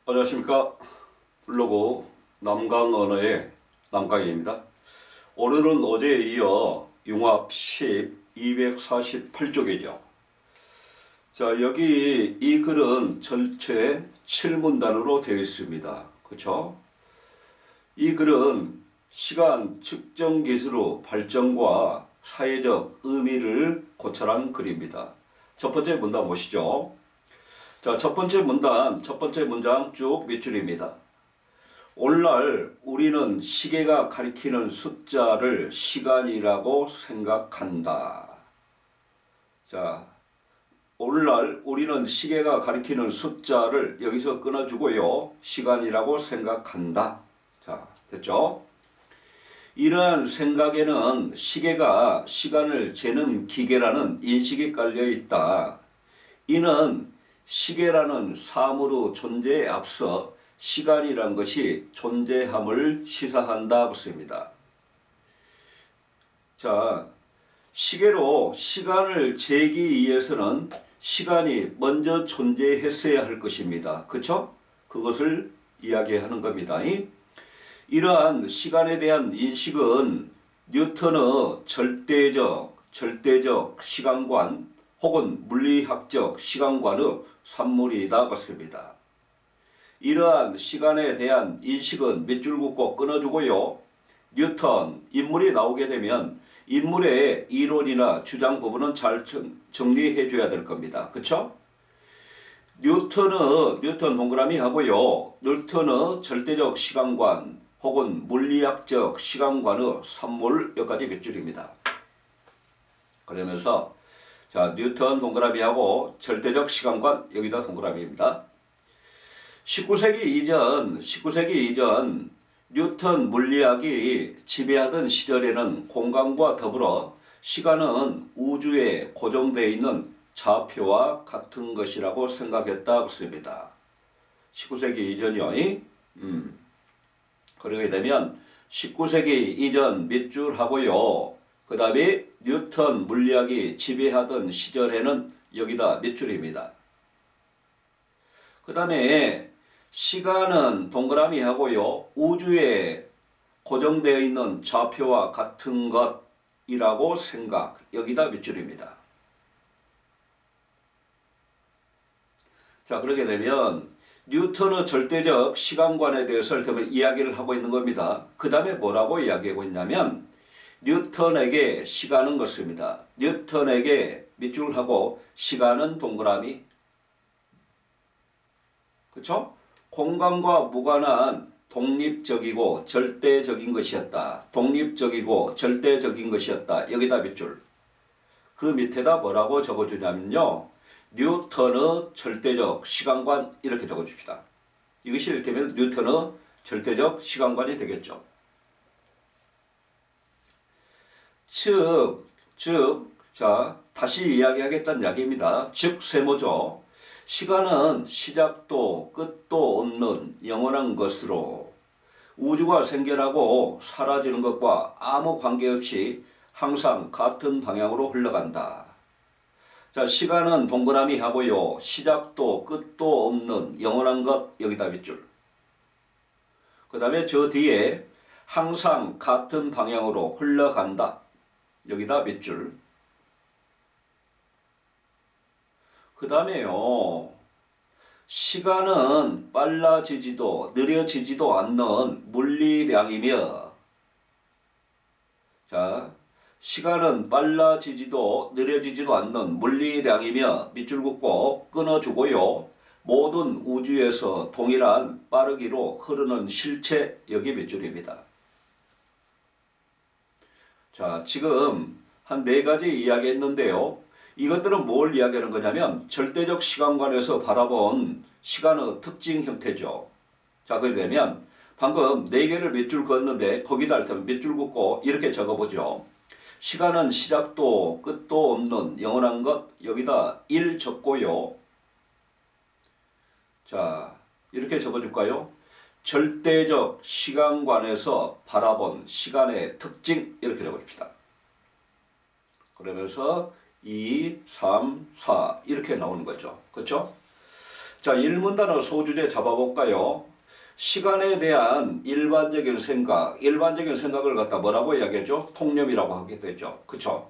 안녕하십니까. 블로그 남강언어의 남강입니다. 오늘은 어제에 이어 융합 10 248쪽이죠. 자, 여기 이 글은 전체 7문단으로 되어 있습니다. 그렇죠? 이 글은 시간 측정 기술의 발전과 사회적 의미를 고찰한 글입니다. 첫 번째 문단 보시죠. 자, 첫 번째 문단, 첫 번째 문장 쭉 밑줄입니다. 오늘날 우리는 시계가 가리키는 숫자를 시간이라고 생각한다. 자, 오늘날 우리는 시계가 가리키는 숫자를 여기서 끊어주고요. 시간이라고 생각한다. 자, 됐죠? 이러한 생각에는 시계가 시간을 재는 기계라는 인식이 깔려 있다. 이는 시계라는 사물의 존재에 앞서 시간이란 것이 존재함을 시사한다 붙습니다. 자, 시계로 시간을 재기 위해서는 시간이 먼저 존재했어야 할 것입니다. 그렇죠? 그것을 이야기하는 겁니다. 이러한 시간에 대한 인식은 뉴턴의 절대적 시간관 혹은 물리학적 시간관의 산물이다 같습니다. 이러한 시간에 대한 인식은 밑줄 긋고 끊어주고요. 뉴턴, 인물이 나오게 되면 인물의 이론이나 주장 부분은 잘 정리해 줘야 될 겁니다. 그렇죠? 뉴턴 동그라미 하고요. 뉴턴의 절대적 시간관 혹은 물리학적 시간관의 산물 여기까지 밑줄입니다. 그러면서 자, 뉴턴 동그라미하고 절대적 시간관 여기다 동그라미입니다. 19세기 이전 뉴턴 물리학이 지배하던 시절에는 공간과 더불어 시간은 우주에 고정되어 있는 좌표와 같은 것이라고 생각했다 했습니다. 19세기 이전이요. 그러게 되면 19세기 이전 밑줄 하고요. 그 다음에 뉴턴 물리학이 지배하던 시절에는 여기다 밑줄입니다. 그 다음에 시간은 동그라미 하고요. 우주에 고정되어 있는 좌표와 같은 것이라고 생각. 여기다 밑줄입니다. 자, 그렇게 되면 뉴턴의 절대적 시간관에 대해서 이야기를 하고 있는 겁니다. 그 다음에 뭐라고 이야기하고 있냐면 뉴턴에게 시간은 것입니다. 뉴턴에게 밑줄하고 시간은 동그라미. 그렇죠? 공간과 무관한 독립적이고 절대적인 것이었다. 독립적이고 절대적인 것이었다. 여기다 밑줄. 그 밑에다 뭐라고 적어주냐면요. 뉴턴의 절대적 시간관 이렇게 적어줍시다. 이것이 이를테면 뉴턴의 절대적 시간관이 되겠죠. 자, 다시 이야기하겠다는 이야기입니다. 즉, 세모죠. 시간은 시작도 끝도 없는 영원한 것으로 우주가 생겨나고 사라지는 것과 아무 관계없이 항상 같은 방향으로 흘러간다. 자, 시간은 동그라미 하고요. 시작도 끝도 없는 영원한 것 여기다 밑줄. 그 다음에 저 뒤에 항상 같은 방향으로 흘러간다. 여기다 밑줄. 그 다음에요. 시간은 빨라지지도 느려지지도 않는 물리량이며 자, 시간은 빨라지지도 느려지지도 않는 물리량이며 밑줄 긋고 끊어주고요. 모든 우주에서 동일한 빠르기로 흐르는 실체 여기 밑줄입니다. 자, 지금 한 4가지 이야기했는데요. 이것들은 뭘 이야기하는 거냐면 절대적 시간관에서 바라본 시간의 특징 형태죠. 자, 그렇게 되면 방금 4개를 밑줄 그었는데 거기다 할 때는 밑줄 긋고 이렇게 적어보죠. 시간은 시작도 끝도 없는 영원한 것 여기다 1 적고요. 자, 이렇게 적어줄까요? 절대적 시간관에서 바라본 시간의 특징 이렇게 적어줍시다. 그러면서 2, 3, 4 이렇게 나오는 거죠. 그렇죠? 자, 일문단어 소주제 잡아볼까요? 시간에 대한 일반적인 생각을 갖다 뭐라고 이야기하죠? 통념이라고 하게 되죠. 그쵸?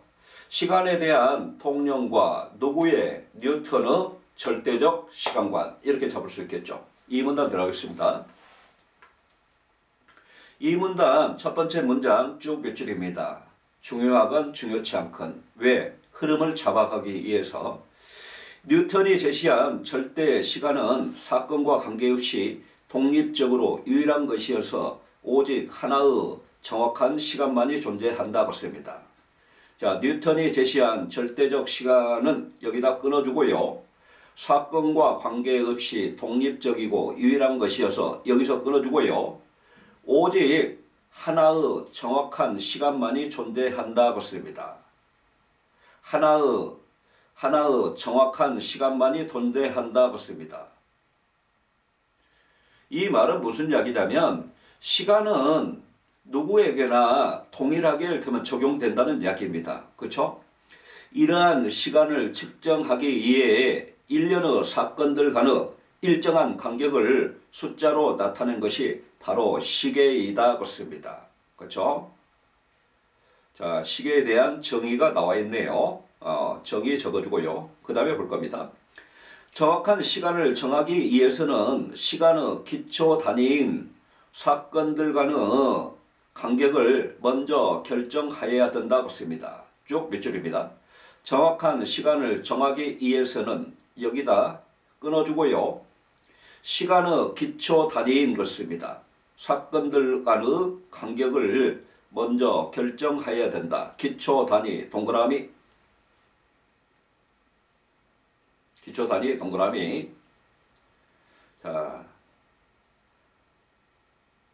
시간에 대한 통념과 누구의 뉴턴의 절대적 시간관 이렇게 잡을 수 있겠죠. 이 문단 들어가겠습니다. 이 문단 첫 번째 문장 쭉 몇 줄입니다. 중요하건 중요치 않건 왜? 흐름을 잡아가기 위해서 뉴턴이 제시한 절대 시간은 사건과 관계없이 독립적으로 유일한 것이어서 오직 하나의 정확한 시간만이 존재한다고 씁니다. 자, 뉴턴이 제시한 절대적 시간은 여기다 끊어주고요. 사건과 관계없이 독립적이고 유일한 것이어서 여기서 끊어주고요. 오직 하나의 정확한 시간만이 존재한다고 씁니다. 하나의 정확한 시간만이 존재한다고 씁니다. 이 말은 무슨 이야기냐면 시간은 누구에게나 동일하게 이를테면 적용된다는 이야기입니다. 그렇죠? 이러한 시간을 측정하기 위해 일련의 사건들 간의 일정한 간격을 숫자로 나타낸 것이 바로 시계이다 그렇습니다. 그렇죠? 자, 시계에 대한 정의가 나와 있네요. 정의 적어주고요. 그 다음에 볼 겁니다. 정확한 시간을 정하기 위해서는 시간의 기초 단위인 사건들 간의 간격을 먼저 결정하여야 된다고 씁니다. 쭉 몇 줄입니다. 정확한 시간을 정하기 위해서는 여기다 끊어주고요. 시간의 기초 단위인 것입니다. 사건들 간의 간격을 먼저 결정해야 된다. 기초 단위 동그라미. 기초 단위 동그라미. 자,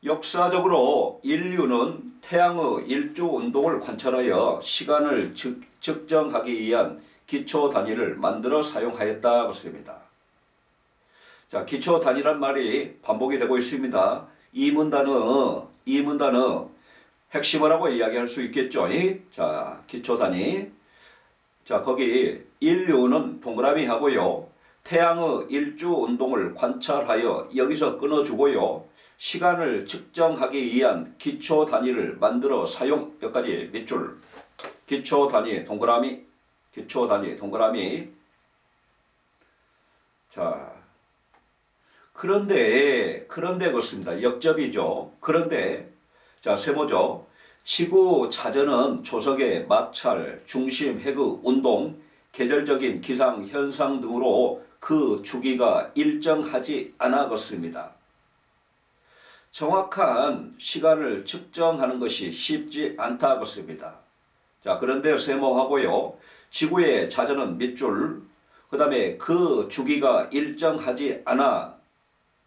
역사적으로 인류는 태양의 일조 운동을 관찰하여 시간을 측정하기 위한 기초 단위를 만들어 사용하였다고 씁니다. 자, 기초 단위란 말이 반복이 되고 있습니다. 이 문단의 핵심이라고 이야기할 수 있겠죠. 자, 기초 단위. 자, 거기 인류는 동그라미 하고요. 태양의 일주 운동을 관찰하여 여기서 끊어주고요. 시간을 측정하기 위한 기초 단위를 만들어 사용. 여기까지 밑줄. 기초 단위 동그라미. 기초 단위 동그라미. 자, 그런데 그렇습니다. 역접이죠. 그런데 자, 세모죠. 지구 자전은 조석의 마찰, 중심, 해그, 운동, 계절적인 기상 현상 등으로 그 주기가 일정하지 않았습니다. 정확한 시간을 측정하는 것이 쉽지 않다고 씁니다. 자, 그런데 세모하고요. 지구의 자전은 밑줄, 그 다음에 그 주기가 일정하지 않아,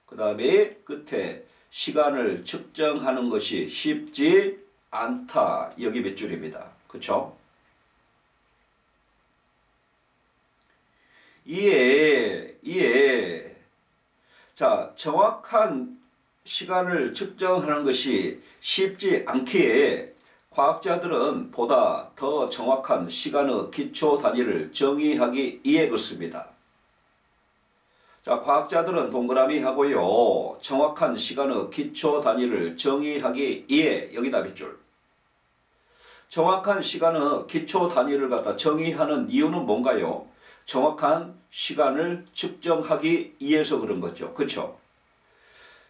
그 다음에 끝에 시간을 측정하는 것이 쉽지 않다. 여기 몇 줄입니다. 그렇죠? 이에 자, 정확한 시간을 측정하는 것이 쉽지 않기에 과학자들은 보다 더 정확한 시간의 기초 단위를 정의하기 위해 그렇습니다. 자, 과학자들은 동그라미 하고요. 정확한 시간의 기초 단위를 정의하기 위해 여기다 밑줄. 정확한 시간의 기초 단위를 갖다 정의하는 이유는 뭔가요? 정확한 시간을 측정하기 위해서 그런 거죠. 그렇죠?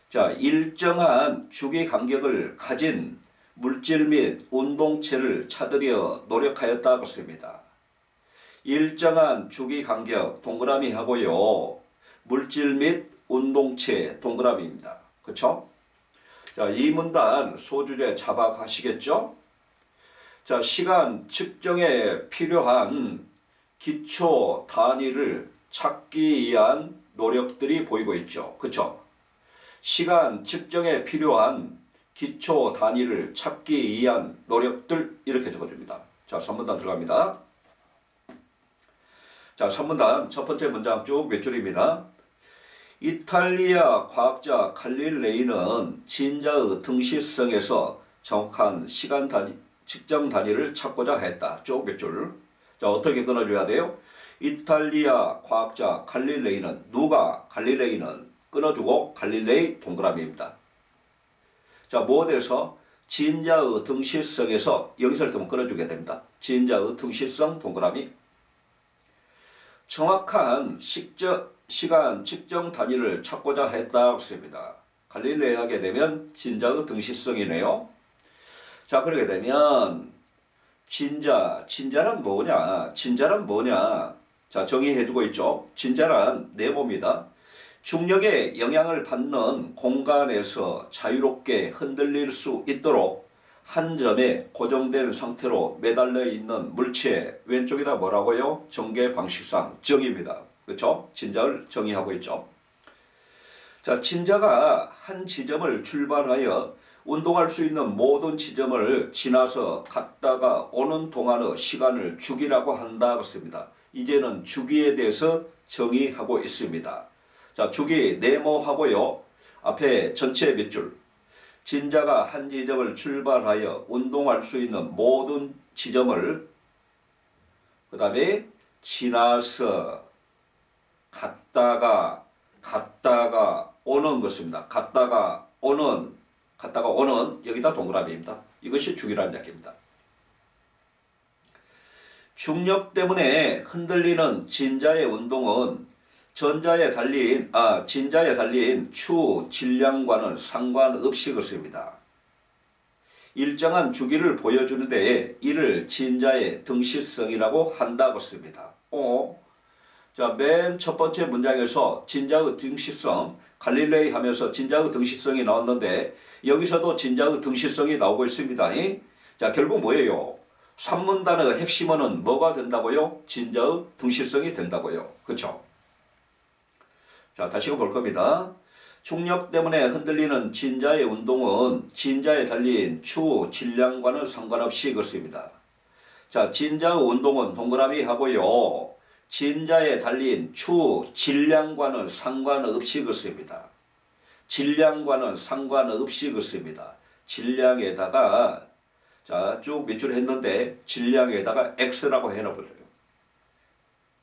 자, 일정한 주기 간격을 가진 물질 및 운동체를 찾으려 노력하였다고 씁니다. 일정한 주기 간격 동그라미 하고요. 물질 및 운동체 동그라미입니다. 그렇죠? 자, 이 문단 소주제 자박하시겠죠? 자, 시간 측정에 필요한 기초 단위를 찾기 위한 노력들이 보이고 있죠. 그렇죠? 시간 측정에 필요한 기초 단위를 찾기 위한 노력들 이렇게 적어줍니다. 자, 3문단 들어갑니다. 자, 3문단 첫 번째 문장 쭉 몇 줄입니다. 이탈리아 과학자 갈릴레이는 진자의 등시성에서 정확한 시간 단위, 측정 단위를 찾고자 했다. 쭉 몇 줄. 자, 어떻게 끊어줘야 돼요? 이탈리아 과학자 갈릴레이는 누가 갈릴레이는 끊어주고 갈릴레이 동그라미입니다. 자, 무엇에서? 진자의 등실성에서 여기서를 좀 끊어주게 됩니다. 진자의 등실성 동그라미. 정확한 시간 측정 단위를 찾고자 했다고 씁니다. 갈릴레이 하게 되면 진자의 등실성이네요. 자, 그러게 되면 진자란 뭐냐? 진자란 뭐냐? 자, 정의해주고 있죠. 진자란 네모입니다. 중력의 영향을 받는 공간에서 자유롭게 흔들릴 수 있도록 한 점에 고정된 상태로 매달려 있는 물체. 왼쪽에다 뭐라고요? 전개 방식상 정의입니다. 그렇죠? 진자를 정의하고 있죠. 자, 진자가 한 지점을 출발하여 운동할 수 있는 모든 지점을 지나서 갔다가 오는 동안의 시간을 주기라고 한다고 했습니다. 이제는 주기에 대해서 정의하고 있습니다. 자, 주기 네모하고요. 앞에 전체 몇 줄. 진자가 한 지점을 출발하여 운동할 수 있는 모든 지점을 그 다음에 지나서 갔다가 오는 것입니다. 갔다가 오는 여기다 동그라미입니다. 이것이 주기라는 이야기입니다. 중력 때문에 흔들리는 진자의 운동은 진자에 달린 추 질량과는 상관없이 그렇습니다. 일정한 주기를 보여주는데 이를 진자의 등실성이라고 한다고 씁니다. 자, 맨 첫 번째 문장에서 진자의 등실성, 갈릴레이 하면서 진자의 등실성이 나왔는데 여기서도 진자의 등실성이 나오고 있습니다. 자, 결국 뭐예요? 산문단의 핵심어는 뭐가 된다고요? 진자의 등실성이 된다고요. 그렇죠? 자, 다시 볼 겁니다. 중력 때문에 흔들리는 진자의 운동은 진자에 달린 추 질량과는 상관없이 그렇습니다. 자, 진자의 운동은 동그라미 하고요. 진자에 달린 추 질량과는 상관없이 그렇습니다. 질량과는 상관없이 그렇습니다. 질량에다가 자, 쭉 몇 줄 했는데 질량에다가 X라고 해놔버려요.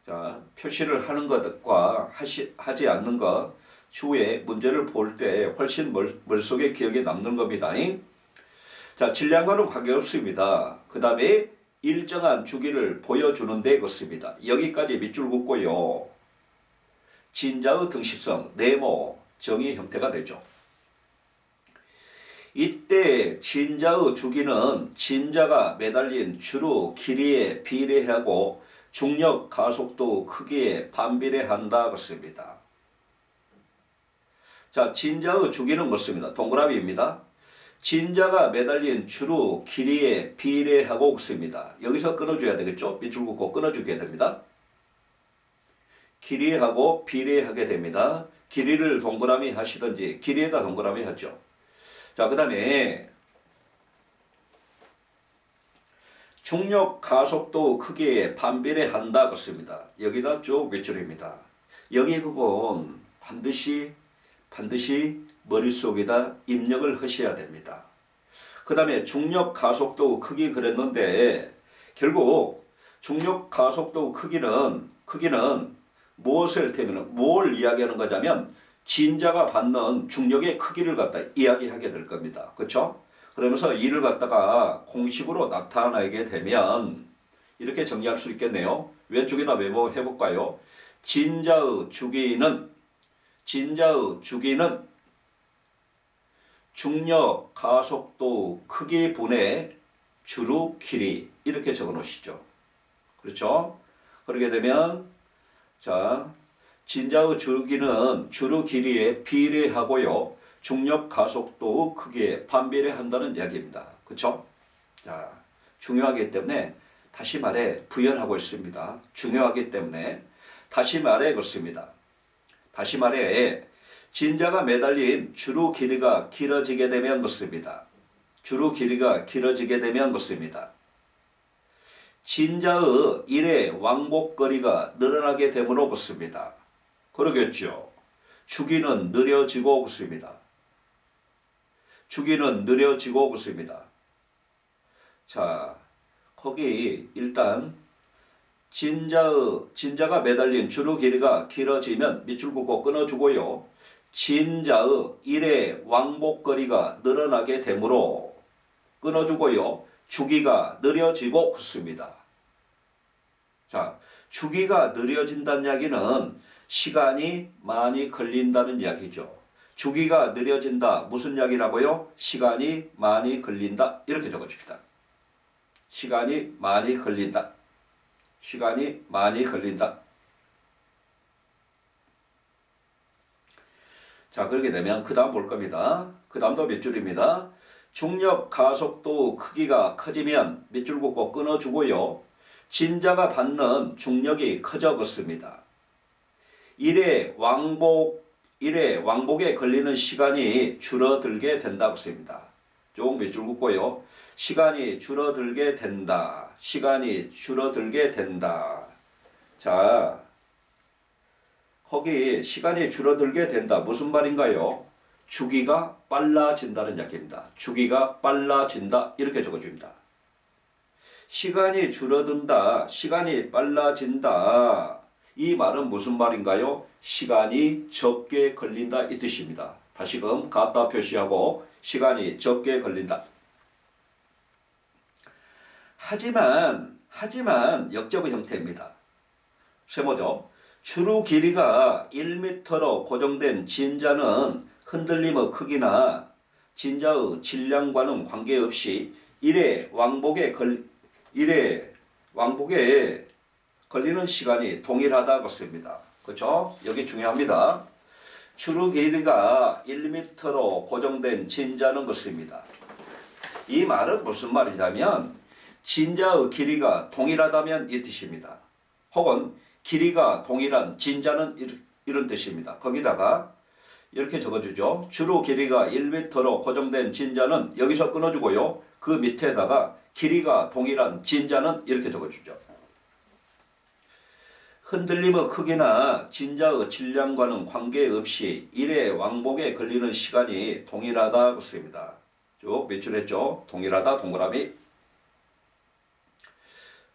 자, 표시를 하는 것과 하지 않는 것 추후에 문제를 볼 때 훨씬 머릿속에 기억에 남는 겁니다. 자, 질량과는 관계없습니다. 그 다음에 일정한 주기를 보여주는데 그렇습니다. 여기까지 밑줄 긋고요. 진자의 등식성, 네모, 정의 형태가 되죠. 이때 진자의 주기는 진자가 매달린 주로 길이에 비례하고 중력 가속도 크기에 반비례한다 그렇습니다. 자, 진자의 주기는 그렇습니다. 동그라미입니다. 진자가 매달린 주로 길이에 비례하고 그렇습니다. 여기서 끊어줘야 되겠죠? 밑줄 긋고 끊어주게 됩니다. 길이하고 비례하게 됩니다. 길이를 동그라미 하시든지 길이에다 동그라미 하죠. 자, 그 다음에 중력 가속도 크기에 반비례한다 그렇습니다. 여기다 쭉 몇 줄입니다. 여기 부분 반드시 머릿속에다 입력을 하셔야 됩니다. 그 다음에 중력 가속도 크기 그랬는데 결국 중력 가속도 크기는 무엇을 때문에 뭘 이야기하는 거냐면 진자가 받는 중력의 크기를 갖다 이야기하게 될 겁니다. 그렇죠? 그러면서 이를 갖다가 공식으로 나타나게 되면 이렇게 정리할 수 있겠네요. 왼쪽에다 메모해 볼까요? 진자의 주기는 중력 가속도 크기 분의 주로 길이 이렇게 적어 놓으시죠. 그렇죠? 그렇게 되면 자, 진자의 주기는 주로 길이에 비례하고요. 중력 가속도 크기에 반비례한다는 이야기입니다. 그렇죠? 자, 중요하기 때문에 다시 말해 부연하고 있습니다. 중요하기 때문에 다시 말해 그렇습니다. 다시 말해 진자가 매달린 주로 길이가 길어지게 되면 그렇습니다. 주로 길이가 길어지게 되면 그렇습니다. 진자의 일의 왕복거리가 늘어나게 되므로 그렇습니다. 그러겠죠. 주기는 느려지고 그렇습니다. 주기는 느려지고 그렇습니다. 자, 거기 일단 진자가 매달린 주루 길이가 길어지면 밑줄 긋고 끊어주고요. 진자의 일의 왕복거리가 늘어나게 되므로 끊어주고요. 주기가 느려지고 굳습니다. 자, 주기가 느려진다는 이야기는 시간이 많이 걸린다는 이야기죠. 주기가 느려진다. 무슨 이야기라고요? 시간이 많이 걸린다. 이렇게 적어줍시다. 시간이 많이 걸린다. 시간이 많이 걸린다. 자, 그렇게 되면 그 다음 볼 겁니다. 그 다음도 몇 줄입니다. 중력 가속도 크기가 커지면 밑줄 긋고 끊어주고요. 진자가 받는 중력이 커져갔습니다. 일의 왕복에 걸리는 시간이 줄어들게 된다고 씁니다. 쭉 밑줄 긋고요. 시간이 줄어들게 된다. 시간이 줄어들게 된다. 자, 거기 시간이 줄어들게 된다. 무슨 말인가요? 주기가 빨라진다는 이야기입니다. 주기가 빨라진다. 이렇게 적어줍니다. 시간이 줄어든다. 시간이 빨라진다. 이 말은 무슨 말인가요? 시간이 적게 걸린다 이 뜻입니다. 다시금 갖다 표시하고 시간이 적게 걸린다. 하지만 역적의 형태입니다. 세모죠. 주루 길이가 1m로 고정된 진자는 흔들림의 크기나 진자의 질량과는 관계없이 일의 왕복에 걸리는 시간이 동일하다고 씁니다. 그렇죠? 여기 중요합니다. 주루 길이가 1m로 고정된 진자는 것입니다. 이 말은 무슨 말이냐면 진자의 길이가 동일하다면 이 뜻입니다. 혹은 길이가 동일한 진자는 이런 뜻입니다. 거기다가 이렇게 적어주죠. 주로 길이가 1m로 고정된 진자는 여기서 끊어주고요. 그 밑에다가 길이가 동일한 진자는 이렇게 적어주죠. 흔들림의 크기나 진자의 질량과는 관계없이 일의 왕복에 걸리는 시간이 동일하다고 씁니다. 쭉 밑줄했죠. 동일하다 동그라미.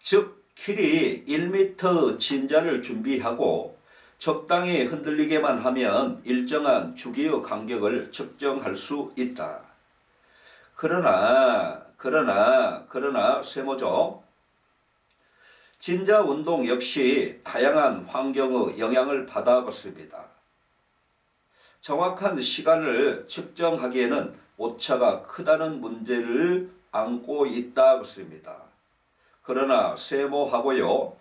즉 길이 1m 진자를 준비하고 적당히 흔들리게만 하면 일정한 주기의 간격을 측정할 수 있다. 그러나 세모죠. 진자 운동 역시 다양한 환경의 영향을 받아봤습니다. 정확한 시간을 측정하기에는 오차가 크다는 문제를 안고 있다고 씁니다. 그러나 세모하고요.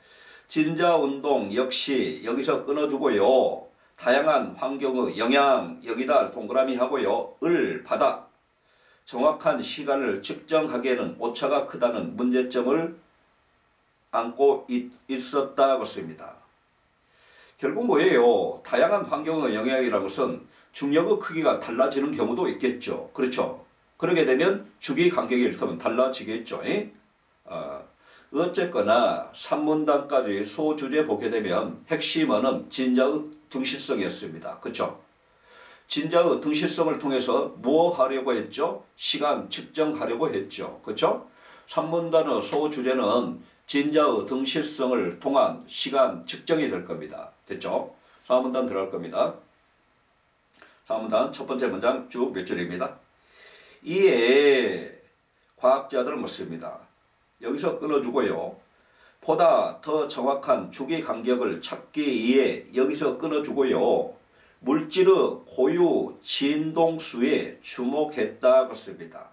진자 운동 역시 여기서 끊어주고요. 다양한 환경의 영향 여기다 동그라미 하고요. 을 받아 정확한 시간을 측정하기에는 오차가 크다는 문제점을 안고 있었다고 씁니다. 결국 뭐예요? 다양한 환경의 영향이라는 것은 중력의 크기가 달라지는 경우도 있겠죠. 그렇죠? 그러게 되면 주기 간격이 일테면 달라지겠죠. 어쨌거나 3문단까지 소주제 보게 되면 핵심어는 진자의 등실성이었습니다. 그렇죠? 진자의 등실성을 통해서 뭐 하려고 했죠? 시간 측정하려고 했죠. 그렇죠? 3문단의 소주제는 진자의 등실성을 통한 시간 측정이 될 겁니다. 됐죠? 4문단 들어갈 겁니다. 4문단 첫 번째 문장 쭉 몇 줄입니다. 이에 과학자들은 묻습니다. 여기서 끊어주고요. 보다 더 정확한 주기 간격을 찾기 위해 여기서 끊어주고요. 물질의 고유 진동수에 주목했다고 씁니다.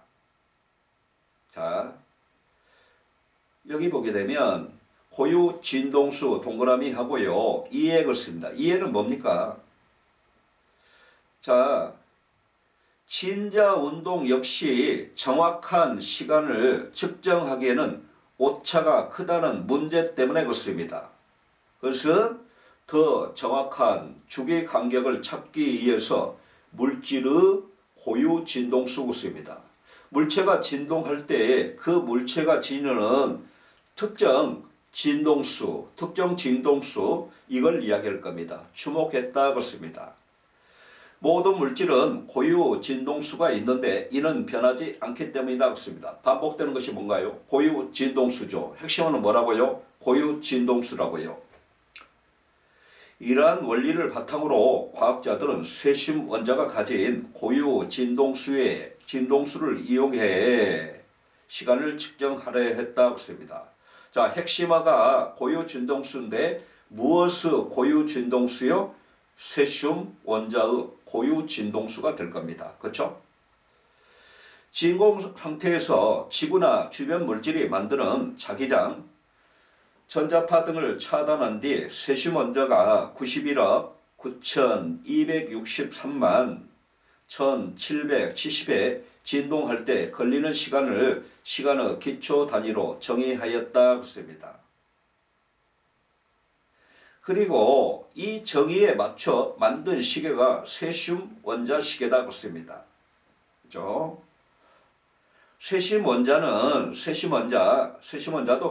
자, 여기 보게 되면 고유 진동수 동그라미 하고요. 이해를 씁니다. 이해는 뭡니까? 자, 진자 운동 역시 정확한 시간을 측정하기에는 오차가 크다는 문제 때문에 그렇습니다. 그래서 더 정확한 주기 간격을 찾기 위해서 물질의 고유 진동수가 있습니다. 물체가 진동할 때 그 물체가 지니는 특정 진동수 이걸 이야기할 겁니다. 주목했다고 씁니다. 모든 물질은 고유 진동수가 있는데 이는 변하지 않기 때문이라고 씁니다. 반복되는 것이 뭔가요? 고유 진동수죠. 핵심은 뭐라고요? 고유 진동수라고요. 이러한 원리를 바탕으로 과학자들은 쇠슘 원자가 가진 고유 진동수를 이용해 시간을 측정하려 했다고 했습니다. 자, 핵심화가 고유 진동수인데 무엇의 고유 진동수요? 쇠슘 원자의 고유 진동수가 될 겁니다. 그렇죠? 진공 상태에서 지구나 주변 물질이 만드는 자기장, 전자파 등을 차단한 뒤 쇠슘 원자가 91억 9263만 1770에 진동할 때 걸리는 시간을 시간의 기초 단위로 정의하였다고 했습니다. 그리고 이 정의에 맞춰 만든 시계가 쇠슘 원자 시계라고 했습니다. 그죠? 쇠슘 원자도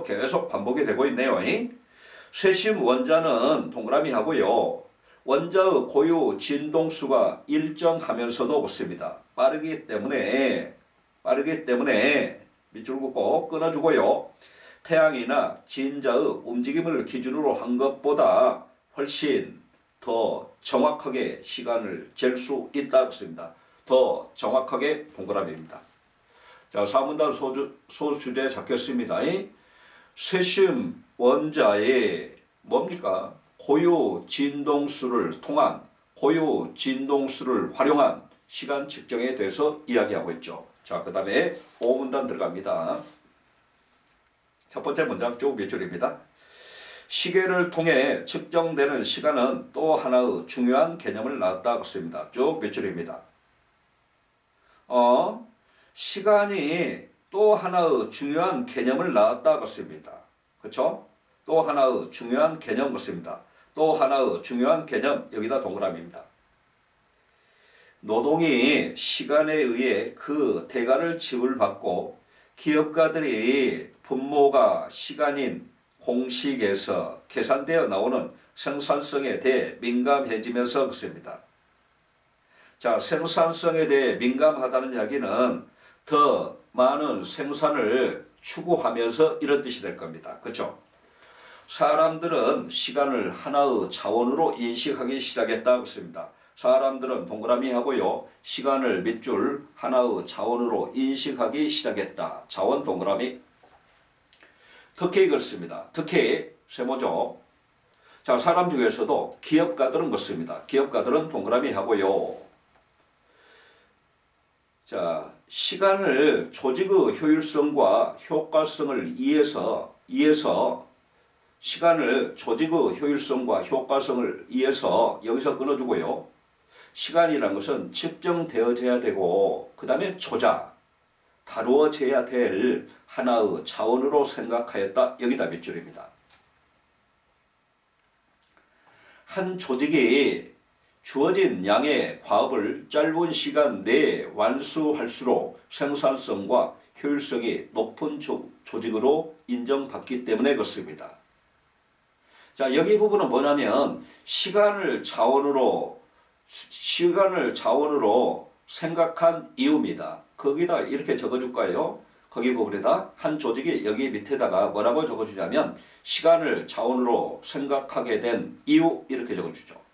계속 반복이 되고 있네요. 쇠슘 원자는 동그라미 하고요. 원자의 고유 진동수가 일정하면서도 없습니다. 빠르기 때문에 밑줄 긋고 끊어주고요. 태양이나 진자의 움직임을 기준으로 한 것보다 훨씬 더 정확하게 시간을 잴 수 있다고 했습니다. 더 정확하게 동그라미입니다. 자, 4문단 소주제 잡겠습니다. 쇠슘 원자의 뭡니까? 고유 진동수를 활용한 시간 측정에 대해서 이야기하고 있죠. 자, 그 다음에 5문단 들어갑니다. 첫 번째 문장 쭉 몇 줄입니다. 시계를 통해 측정되는 시간은 또 하나의 중요한 개념을 낳았다고 했습니다. 쭉 몇 줄입니다. 시간이 또 하나의 중요한 개념을 낳았다고 했습니다. 그렇죠? 또 하나의 중요한 개념 같습니다. 또 하나의 중요한 개념, 여기다 동그라미입니다. 노동이 시간에 의해 그 대가를 지불받고 기업가들이 분모가 시간인 공식에서 계산되어 나오는 생산성에 대해 민감해지면서 그렇습니다. 자, 생산성에 대해 민감하다는 이야기는 더 많은 생산을 추구하면서 이런 뜻이 될 겁니다. 그렇죠? 사람들은 시간을 하나의 자원으로 인식하기 시작했다고 했습니다. 사람들은 동그라미 하고요. 시간을 밑줄 하나의 자원으로 인식하기 시작했다. 자원 동그라미. 특히 그렇습니다. 특히 세모죠. 자, 사람 중에서도 기업가들은 그렇습니다. 기업가들은 동그라미 하고요. 자, 시간을 조직의 효율성과 효과성을 이해해서 시간을 조직의 효율성과 효과성을 이해해서 여기서 끊어주고요. 시간이라는 것은 측정되어져야 되고 그 다음에 다루어져야 될 하나의 자원으로 생각하였다. 여기다 몇 줄입니다. 한 조직이 주어진 양의 과업을 짧은 시간 내에 완수할수록 생산성과 효율성이 높은 조직으로 인정받기 때문에 그렇습니다. 자, 여기 부분은 뭐냐면 시간을 자원으로 생각한 이유입니다. 거기다 이렇게 적어줄까요? 거기 부분에다 한 조직이 여기 밑에다가 뭐라고 적어주냐면 시간을 자원으로 생각하게 된 이유 이렇게 적어주죠.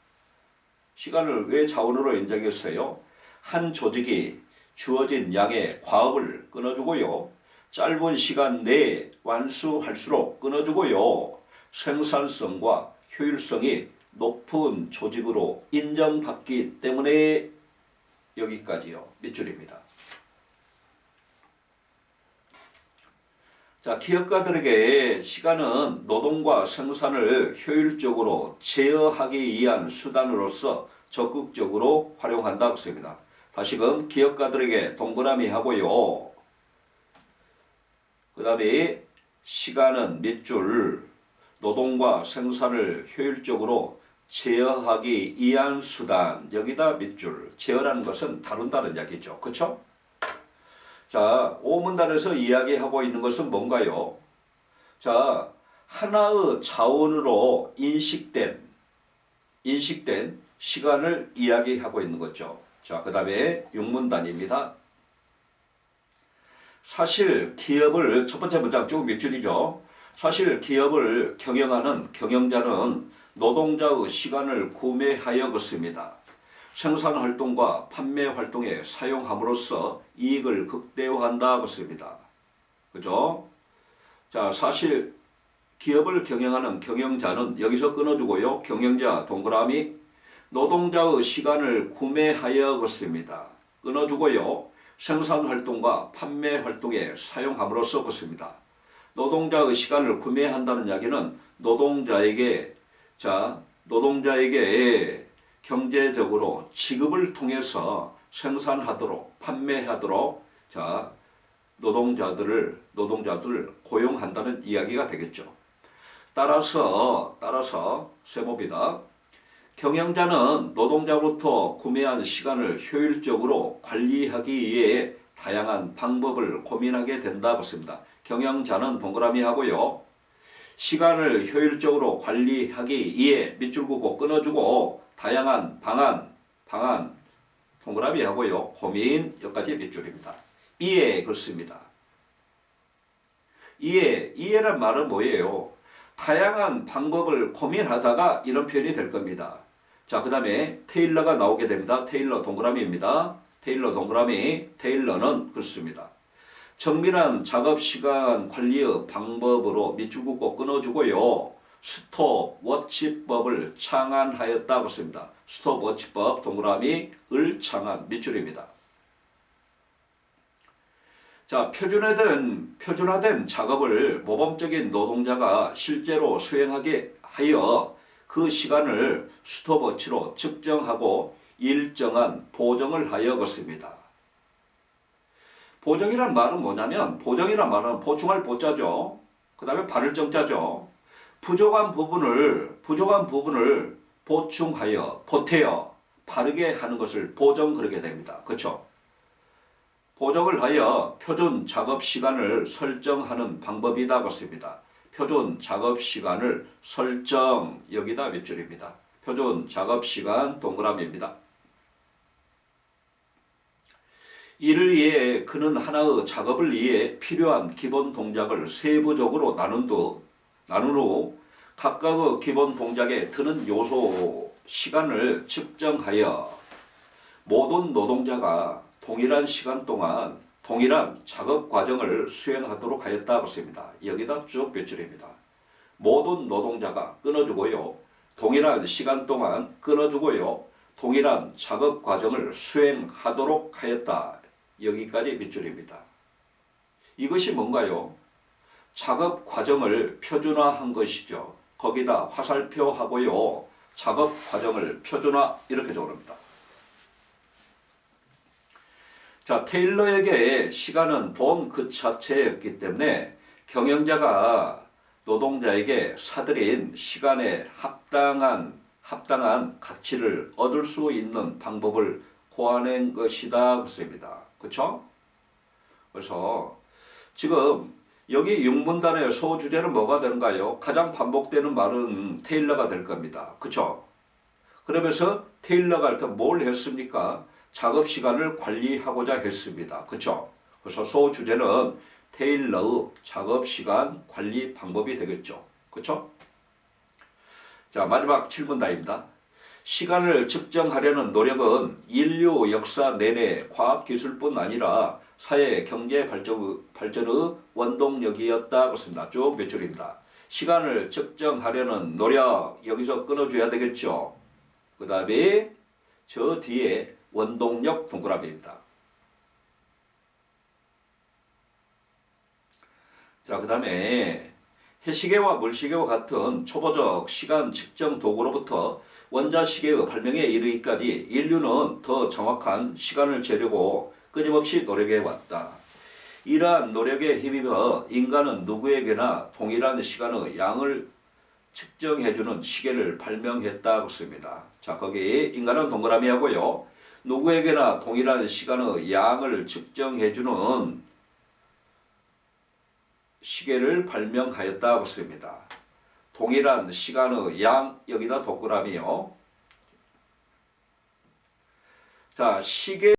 시간을 왜 자원으로 인정했어요? 한 조직이 주어진 양의 과업을 끊어주고요. 짧은 시간 내에 완수할수록 끊어주고요. 생산성과 효율성이 높은 조직으로 인정받기 때문에 여기까지요. 밑줄입니다. 자, 기업가들에게 시간은 노동과 생산을 효율적으로 제어하기 위한 수단으로서 적극적으로 활용한다고 했습니다. 다시금 기업가들에게 동그라미 하고요. 그 다음에 시간은 밑줄 노동과 생산을 효율적으로 제어하기 위한 수단 여기다 밑줄 제어라는 것은 다룬다는 이야기죠. 그렇죠? 자, 5문단에서 이야기하고 있는 것은 뭔가요? 자, 하나의 자원으로 인식된 시간을 이야기하고 있는 거죠. 자, 그 다음에 6문단입니다. 사실 기업을 첫 번째 문장 쭉 몇 줄이죠. 사실 기업을 경영하는 경영자는 노동자의 시간을 구매하여겠습니다. 생산활동과 판매활동에 사용함으로써 이익을 극대화한다 것입니다. 그죠? 자, 사실 기업을 경영하는 경영자는 여기서 끊어주고요. 경영자 동그라미 노동자의 시간을 구매하여겠습니다. 끊어주고요. 생산활동과 판매활동에 사용함으로써 것입니다. 노동자의 시간을 구매한다는 이야기는 노동자에게 경제적으로 지급을 통해서 생산하도록 판매하도록 노동자들을 고용한다는 이야기가 되겠죠. 따라서 세모입니다. 경영자는 노동자로부터 구매한 시간을 효율적으로 관리하기 위해 다양한 방법을 고민하게 된다 것입니다. 경영자는 동그라미 하고요. 시간을 효율적으로 관리하기 위해 밑줄 긋고 끊어주고 다양한 방안 동그라미 하고요. 고민 여기까지 밑줄입니다. 이해 그렇습니다. 이해란 말은 뭐예요? 다양한 방법을 고민하다가 이런 표현이 될 겁니다. 자, 그 다음에 테일러가 나오게 됩니다. 테일러 동그라미입니다. 테일러 동그라미. 테일러는 그렇습니다. 정밀한 작업시간 관리의 방법으로 밑줄 긋고 끊어주고요. 스톱워치법을 창안하였다고 씁니다. 스톱워치법 동그라미을 창안 밑줄입니다. 자, 표준화된 작업을 모범적인 노동자가 실제로 수행하게 하여 그 시간을 스톱워치로 측정하고 일정한 보정을 하여겠습니다. 보정이란 말은 뭐냐면 보정이란 말은 보충할 보자죠. 그 다음에 바를 정자죠. 부족한 부분을 보충하여 보태어 바르게 하는 것을 보정 그러게 됩니다. 그렇죠? 보정을 하여 표준 작업 시간을 설정하는 방법이다 그렇습니다. 표준 작업 시간을 설정 여기다 몇 줄입니다. 표준 작업 시간 동그라미입니다. 이를 위해 그는 하나의 작업을 위해 필요한 기본 동작을 세부적으로 나눈 후 각각의 기본 동작에 드는 요소 시간을 측정하여 모든 노동자가 동일한 시간 동안 동일한 작업 과정을 수행하도록 하였다고 했습니다. 여기다 쭉 몇 줄입니다. 모든 노동자가 끊어주고요. 동일한 시간 동안 끊어주고요. 동일한 작업 과정을 수행하도록 하였다. 여기까지 몇 줄입니다. 이것이 뭔가요? 작업 과정을 표준화한 것이죠. 거기다 화살표 하고요. 작업 과정을 표준화 이렇게 적어놓습니다. 자, 테일러에게 시간은 돈 그 자체였기 때문에 경영자가 노동자에게 사들인 시간에 합당한 가치를 얻을 수 있는 방법을 고안한 것이다 그렇습니다. 그렇죠? 그래서 지금 여기 육문단의 소주제는 뭐가 되는가요? 가장 반복되는 말은 테일러가 될 겁니다. 그렇죠? 그러면서 테일러가 할 때 뭘 했습니까? 작업 시간을 관리하고자 했습니다. 그렇죠? 그래서 소주제는 테일러의 작업 시간 관리 방법이 되겠죠. 그렇죠? 자, 마지막 7문단입니다. 시간을 측정하려는 노력은 인류 역사 내내 과학기술뿐 아니라 사회 경제 발전의 원동력이었다 그렇습니다. 쭉 몇 줄입니다. 시간을 측정하려는 노력 여기서 끊어줘야 되겠죠. 그 다음에 저 뒤에 원동력 동그라미입니다. 자, 그 다음에 해시계와 물시계와 같은 초보적 시간 측정 도구로부터 원자시계의 발명에 이르기까지 인류는 더 정확한 시간을 재려고 끊임없이 노력해왔다. 이러한 노력에 힘입어 인간은 누구에게나 동일한 시간의 양을 측정해주는 시계를 발명했다고 씁니다. 자, 거기 인간은 동그라미 하고요. 누구에게나 동일한 시간의 양을 측정해주는 시계를 발명하였다고 씁니다. 동일한 시간의 양 여기다 동그라미요. 자, 시계